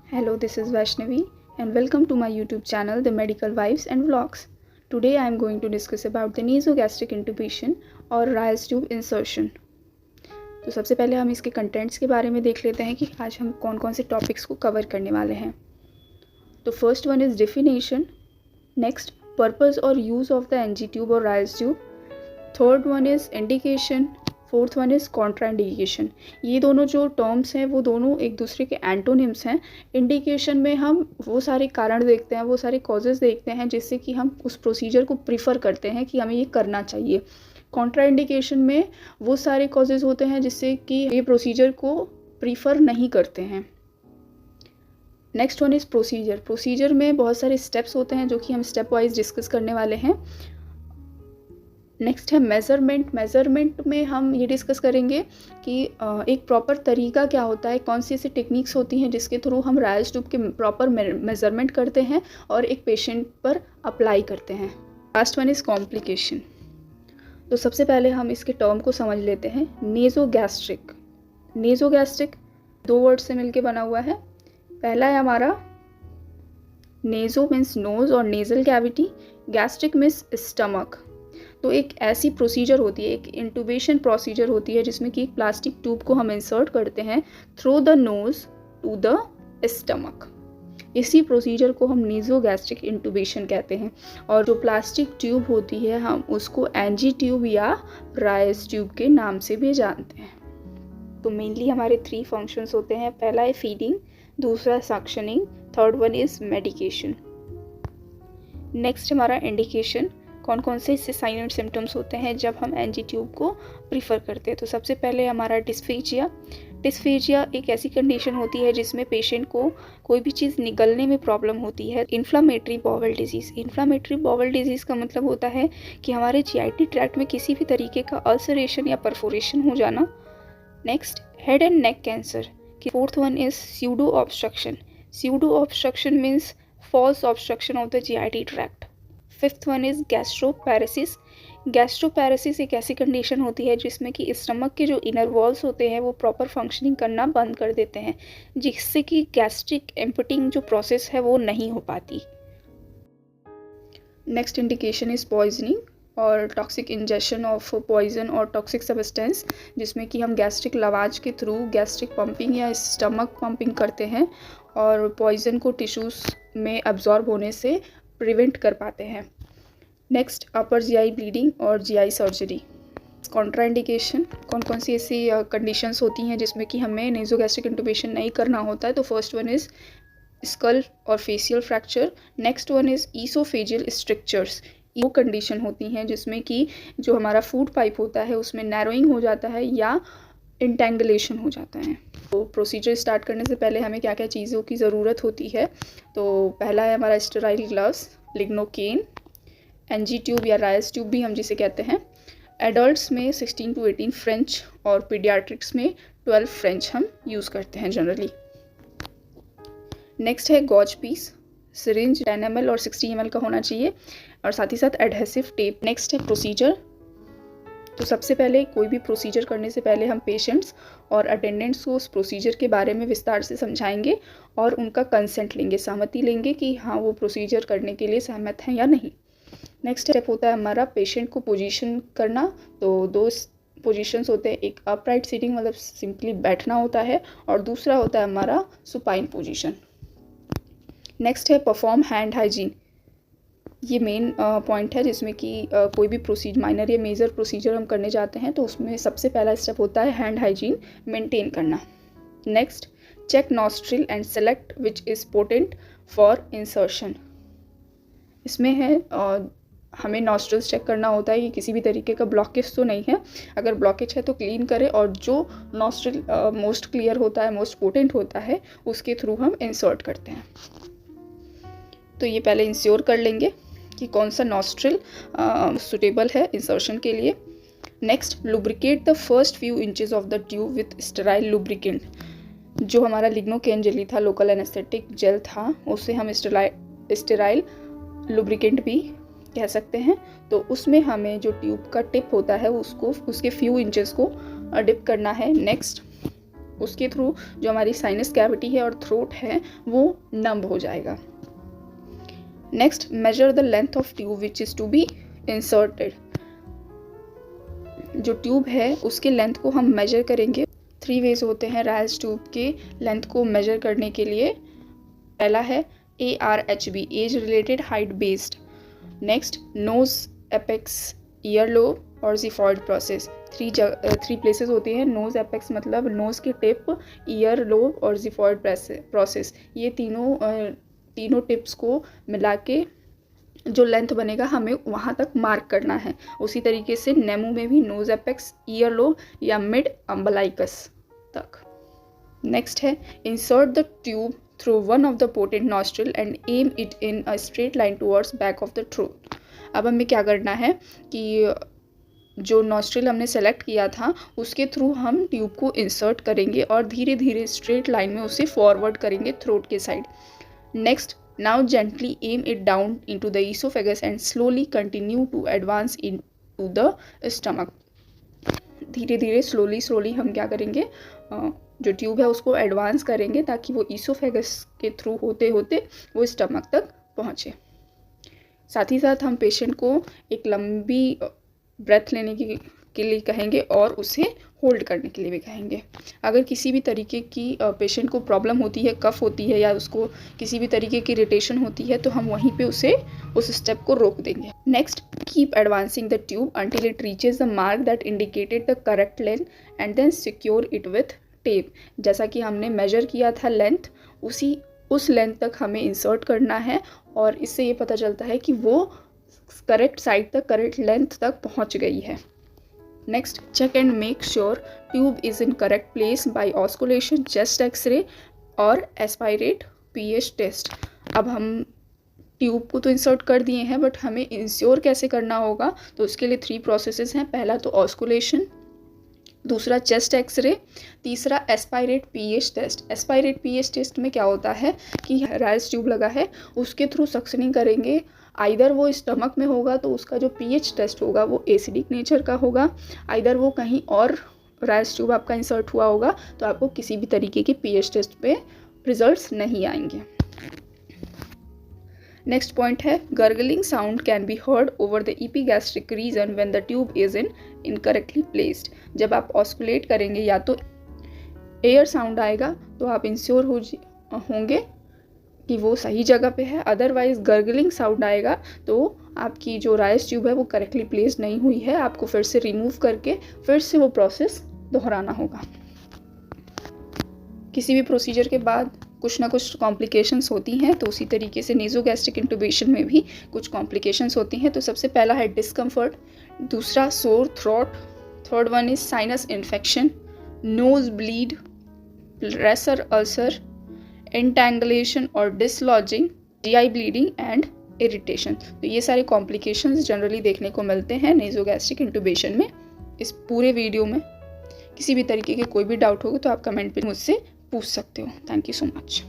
Hello, this is Vaishnavi and welcome to my YouTube channel The Medical Vibes and Vlogs. Today I am going to discuss about the nasogastric intubation और Ryle's tube insertion. तो सबसे पहले हम इसके contents के बारे में देख लेते हैं कि आज हम कौन कौन से टॉपिक्स को कवर करने वाले हैं। तो first one is definition, next purpose और use of the NG tube और Ryle's tube, third one is indication, fourth one is contraindication. ये दोनों जो टर्म्स हैं वो दोनों एक दूसरे के एंटोनिम्स हैं। इंडिकेशन में हम वो सारे कारण देखते हैं, वो सारे कॉजेज़ देखते हैं जिससे कि हम उस प्रोसीजर को प्रीफर करते हैं कि हमें ये करना चाहिए। कॉन्ट्राइंडिकेशन में वो सारे कॉजेज़ होते हैं जिससे कि ये प्रोसीजर को प्रीफर नहीं करते हैं। Next one is procedure. Procedure में बहुत सारे स्टेप्स होते हैं जो कि हम स्टेप वाइज डिस्कस करने वाले हैं। नेक्स्ट है मेज़रमेंट। मेज़रमेंट में हम ये डिस्कस करेंगे कि एक प्रॉपर तरीका क्या होता है, कौन सी ऐसी टेक्निक्स होती हैं जिसके थ्रू हम राइस ट्यूब के प्रॉपर मेज़रमेंट करते हैं और एक पेशेंट पर अप्लाई करते हैं। Last one is complication. तो सबसे पहले हम इसके टर्म को समझ लेते हैं। नेज़ोगैस्ट्रिक। नेज़ोगैस्ट्रिक दो वर्ड से मिलके बना हुआ है। पहला है हमारा नेज़ो मीन्स नोज़ और nasal cavity, gastric means stomach. तो एक ऐसी प्रोसीजर होती है, एक इंटूबेशन प्रोसीजर होती है जिसमें कि एक प्लास्टिक ट्यूब को हम इंसर्ट करते हैं through the nose to the stomach. इसी प्रोसीजर को हम नेज़ोगैस्ट्रिक इंटूबेशन कहते हैं। और जो प्लास्टिक ट्यूब होती है हम उसको एनजी ट्यूब या राइस ट्यूब के नाम से भी जानते हैं। तो मेनली हमारे 3 फंक्शंस होते हैं। पहला है फीडिंग, दूसरा suctioning, third one is medication. Next हमारा इंडिकेशन, कौन कौन से इससे साइन एंड सिम्टम्स होते हैं जब हम एनजी ट्यूब को प्रीफर करते हैं। तो सबसे पहले हमारा डिस्फेजिया। डिस्फेजिया एक ऐसी कंडीशन होती है जिसमें पेशेंट को कोई भी चीज़ निगलने में प्रॉब्लम होती है। Inflammatory bowel disease. Inflammatory bowel disease का मतलब होता है कि हमारे जीआईटी ट्रैक्ट में किसी भी तरीके का अल्सरेशन या परफोरेशन हो जाना। Next head and neck cancer. Fourth one is pseudo obstruction. Pseudo obstruction means false obstruction of the GIT tract. Fifth one is gastroparesis. Gastroparesis एक ऐसी कंडीशन होती है जिसमें कि स्टमक के जो इनर वॉल्स होते हैं वो प्रॉपर फंक्शनिंग करना बंद कर देते हैं, जिससे कि गैस्ट्रिक एम्पटिंग जो प्रोसेस है वो नहीं हो पाती। नेक्स्ट इंडिकेशन इज़ पॉइजनिंग और टॉक्सिक इंजेक्शन ऑफ पॉइजन और टॉक्सिक सब्सटेंस, जिसमें कि हम गैस्ट्रिक लवाज के थ्रू गैस्ट्रिक पंपिंग या स्टमक पंपिंग करते हैं और पॉइजन को टिश्यूज़ में अब्जॉर्ब होने से प्रिवेंट कर पाते हैं। नेक्स्ट अपर जीआई ब्लीडिंग और जीआई सर्जरी। कॉन्ट्राइंडिकेशन, कौन कौन सी ऐसी कंडीशंस होती हैं जिसमें कि हमें नेज़ोगैस्ट्रिक इंटूबेशन नहीं करना होता है। तो फर्स्ट वन इज़ स्कल और facial fracture. Next one is oesophageal structures. वो कंडीशन होती हैं जिसमें कि जो हमारा फूड पाइप होता है उसमें नैरोइंग हो जाता है या इंटेंगलेशन हो जाता है। तो प्रोसीजर स्टार्ट करने से पहले हमें क्या क्या चीज़ों की ज़रूरत होती है। तो पहला है हमारा sterile gloves, lignocaine, NG tube या राइस ट्यूब भी हम जिसे कहते हैं। एडल्ट्स में 16 to 18 फ्रेंच और पीडियाट्रिक्स में 12 फ्रेंच हम यूज़ करते हैं जनरली। नेक्स्ट है गॉज पीस, सिरिंज 10 ml और 60 ml का होना चाहिए और साथ ही साथ एडहेसिव टेप। नेक्स्ट है प्रोसीजर। तो सबसे पहले कोई भी प्रोसीजर करने से पहले हम पेशेंट्स और अटेंडेंट्स को उस प्रोसीजर के बारे में विस्तार से समझाएंगे और उनका कंसेंट लेंगे, सहमति लेंगे कि हाँ वो प्रोसीजर करने के लिए सहमत हैं या नहीं। नेक्स्ट स्टेप होता है हमारा पेशेंट को पोजीशन करना। तो 2 पोजीशंस होते हैं, एक अपराइट सीटिंग मतलब सिंपली बैठना होता है और दूसरा होता है हमारा सुपाइन पोजीशन। नेक्स्ट है परफॉर्म हैंड हाइजीन। ये मेन पॉइंट है जिसमें कि कोई भी प्रोसीजर माइनर या मेजर प्रोसीजर हम करने जाते हैं तो उसमें सबसे पहला स्टेप होता है हैंड हाइजीन मेंटेन करना। Next check nostril and select which is potent for insertion. इसमें है हमें नॉस्ट्रिल्स चेक करना होता है कि किसी भी तरीके का ब्लॉकेज तो नहीं है। अगर ब्लॉकेज है तो क्लीन करें और जो नॉस्ट्रिल मोस्ट क्लियर होता है, मोस्ट पोटेंट होता है, उसके थ्रू हम इंसर्ट करते हैं। तो ये पहले इंश्योर कर लेंगे कि कौन सा नॉस्ट्रिल सुटेबल है इंसर्शन के लिए। Next lubricate the first few inches of the tube with sterile lubricant. जो हमारा लिग्नोकेन जेली था, लोकल एनेस्थेटिक जेल था, उसे हम स्टेराइल लुब्रिकेंट भी कह सकते हैं। तो उसमें हमें जो ट्यूब का टिप होता है उसको उसके फ्यू इंचेस को डिप करना है। नेक्स्ट उसके थ्रू जो हमारी साइनस कैविटी है और थ्रोट है वो नंब हो जाएगा। Next, measure the length of tube which is to be inserted. जो ट्यूब है उसके लेंथ को हम मेजर करेंगे। 3 वेज होते हैं रायल्स ट्यूब के लेंथ को मेजर करने के लिए। पहला है ARHB, age related height based. Next, nose apex, ear lobe और जिफॉइड प्रोसेस। 3 प्लेसेस होती हैं। नोज एपेक्स मतलब नोज की टिप, ईयर लोब और जिफॉइड प्रोसेस। ये तीनों टिप्स को मिला के जो लेंथ बनेगा हमें वहाँ तक मार्क करना है। उसी तरीके से नेमू में भी नोज एपेक्स, ईयर लोब या मिड अम्बलाइकस तक। नेक्स्ट है insert the tube through one of the potent nostril and aim it in a straight line towards back of the throat. अब हमें क्या करना है कि जो नॉस्ट्रिल हमने सेलेक्ट किया था उसके थ्रू हम ट्यूब को इंसर्ट करेंगे और धीरे धीरे स्ट्रेट लाइन में उसे फॉरवर्ड करेंगे थ्रोट के side. Next, now gently aim it down into the esophagus and slowly continue to advance into the stomach। धीरे धीरे स्लोली हम क्या करेंगे, जो ट्यूब है उसको एडवांस करेंगे ताकि वो ईसोफेगस के थ्रू होते होते वो स्टमक तक पहुँचे। साथ ही साथ हम पेशेंट को एक लंबी ब्रेथ लेने के लिए कहेंगे और उसे होल्ड करने के लिए भी कहेंगे। अगर किसी भी तरीके की पेशेंट को प्रॉब्लम होती है, कफ होती है या उसको किसी भी तरीके की इरिटेशन होती है तो हम वहीं पे उसे उस स्टेप को रोक देंगे। Next, keep advancing the tube until it reaches the mark that indicated the correct length and then secure it with tape. जैसा कि हमने मेजर किया था लेंथ, उस लेंथ तक हमें इंसर्ट करना है और इससे ये पता चलता है कि वो करेक्ट साइड तक, करेक्ट लेंथ तक पहुँच गई है। Next, check and make sure tube is in correct place by osculation, chest X-ray और aspirate pH test। अब हम ट्यूब को तो इंसर्ट कर दिए हैं बट हमें इंश्योर कैसे करना होगा, तो उसके लिए 3 प्रोसेसेस हैं। पहला तो ऑस्कुलेशन, दूसरा चेस्ट एक्सरे, तीसरा aspirate pH test. Aspirate pH test में क्या होता है कि रायल्स ट्यूब लगा है उसके थ्रू सक्शनिंग करेंगे। आइदर वो स्टमक में होगा तो उसका जो पीएच टेस्ट होगा वो एसिडिक नेचर का होगा, आइदर वो कहीं और रायल्स ट्यूब आपका इंसर्ट हुआ होगा तो आपको किसी भी तरीके की पीएच टेस्ट पे रिजल्ट्स नहीं आएंगे। नेक्स्ट पॉइंट है gargling sound can be heard over the epigastric region when the tube is incorrectly placed. जब आप ऑस्कुलेट करेंगे या तो एयर साउंड आएगा तो आप इंश्योर होंगे कि वो सही जगह पे है, अदरवाइज गर्गलिंग साउंड आएगा तो आपकी जो रायल्स ट्यूब है वो करेक्टली प्लेस्ड नहीं हुई है, आपको फिर से रिमूव करके फिर से वो प्रोसेस दोहराना होगा। किसी भी प्रोसीजर के बाद कुछ ना कुछ कॉम्प्लिकेशंस होती हैं, तो उसी तरीके से नेज़ोगैस्ट्रिक इंटुबेशन में भी कुछ कॉम्प्लिकेशंस होती हैं। तो सबसे पहला है डिस्कम्फर्ट, दूसरा sore throat, third one is sinus infection, nose bleed, racer ulcer, entanglement और dislodging, GI bleeding and irritation. तो ये सारे कॉम्प्लिकेशंस जनरली देखने को मिलते हैं नेज़ोगैस्ट्रिक इंटुबेशन में। इस पूरे वीडियो में किसी भी तरीके के कोई भी डाउट होगा तो आप कमेंट पे मुझसे पूछ सकते हो। Thank you so much.